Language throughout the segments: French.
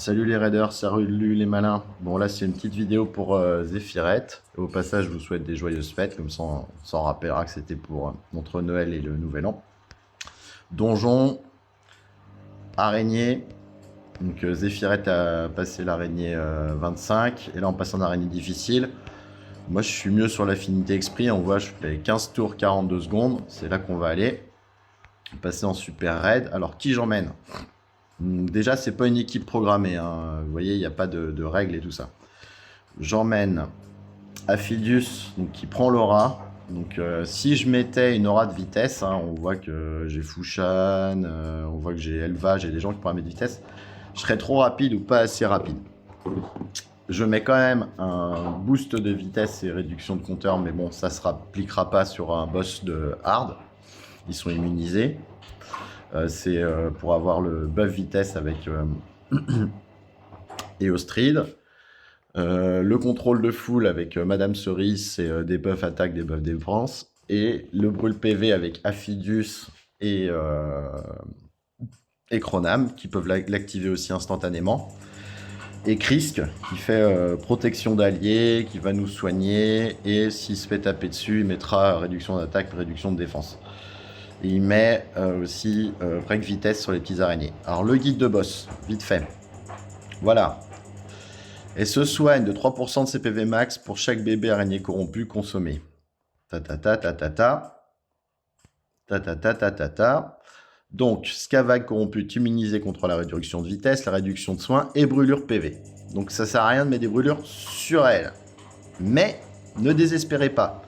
Salut les raiders, salut les malins. Bon là c'est une petite vidéo pour Zéphyret. Au passage je vous souhaite des joyeuses fêtes, comme ça on s'en rappellera que c'était pour entre Noël et le Nouvel An. Donjon, araignée. Donc Zéphyret a passé l'araignée 25 et là on passe en araignée difficile. Moi je suis mieux sur l'affinité esprit, on voit je fais 15 tours 42 secondes, c'est là qu'on va aller. Passer en super raid. Alors qui j'emmène? Déjà, c'est pas une équipe programmée, hein. Vous voyez, il n'y a pas de règles et tout ça. J'emmène Aphidius, donc, qui prend l'aura. Donc, si je mettais une aura de vitesse, hein, on voit que j'ai Fushan, on voit que j'ai Elva, j'ai des gens qui pourraient mettre de vitesse. Je serais trop rapide ou pas assez rapide. Je mets quand même un boost de vitesse et réduction de compteur, mais bon, ça ne se appliquera pas sur un boss de hard. Ils sont immunisés. C'est pour avoir le buff vitesse avec Eostrid. Le contrôle de foule avec Madame Cerise, c'est des buffs attaque, des buffs défense. Et le brûle PV avec Aphidius et Chronam, qui peuvent l'activer aussi instantanément. Et Krisk, qui fait protection d'alliés, qui va nous soigner. Et s'il se fait taper dessus, il mettra réduction d'attaque, réduction de défense. Et il met aussi break vitesse sur les petits araignées. Alors le guide de boss, vite fait. Voilà. Et se soigne de 3% de ses PV max pour chaque bébé araignée corrompu consommé. Ta ta ta ta ta ta. Ta ta ta ta ta ta. Donc, Scavag corrompu est immunisé contre la réduction de vitesse, la réduction de soins et brûlure PV. Donc ça sert à rien de mettre des brûlures sur elle. Mais ne désespérez pas.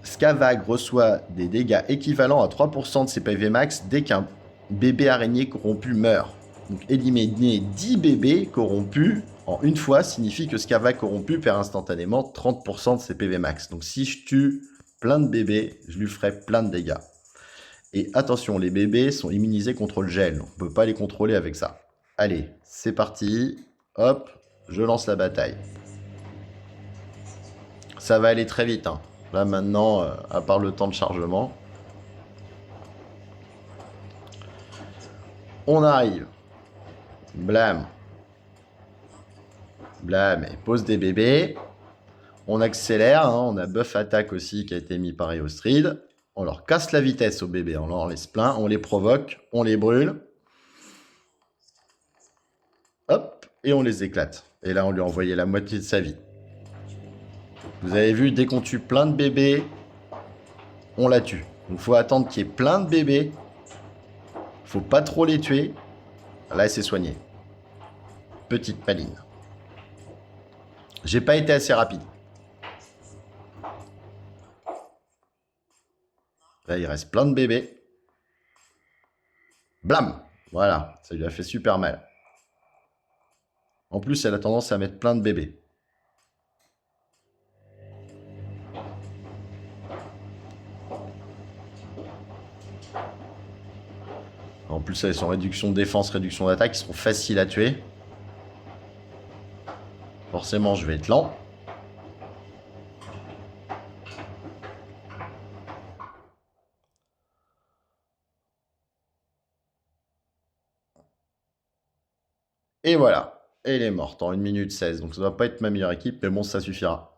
Scavag reçoit des dégâts équivalents à 3% de ses PV max dès qu'un bébé araignée corrompu meurt. Donc éliminer 10 bébés corrompus en une fois signifie que Scavag corrompu perd instantanément 30% de ses PV max. Donc si je tue plein de bébés, je lui ferai plein de dégâts. Et attention, les bébés sont immunisés contre le gel. On ne peut pas les contrôler avec ça. Allez, c'est parti. Hop, je lance la bataille. Ça va aller très vite, hein. Là maintenant, à part le temps de chargement. On arrive. Blam. Blam. Et pose des bébés. On accélère. Hein. On a buff attaque aussi qui a été mis par Eostrid. On leur casse la vitesse aux bébés. On leur laisse plein. On les provoque. On les brûle. Hop. Et on les éclate. Et là, on lui a envoyé la moitié de sa vie. Vous avez vu, dès qu'on tue plein de bébés, on la tue. Donc il faut attendre qu'il y ait plein de bébés. Faut pas trop les tuer. Là, elle s'est soignée. Petite maline. J'ai pas été assez rapide. Là, il reste plein de bébés. Blam. Voilà, ça lui a fait super mal. En plus, elle a tendance à mettre plein de bébés. En plus, avec son réduction de défense, réduction d'attaque, ils seront faciles à tuer. Forcément, je vais être lent. Et voilà. Et elle est morte en 1 minute 16. Donc ça ne va pas être ma meilleure équipe, mais bon, ça suffira.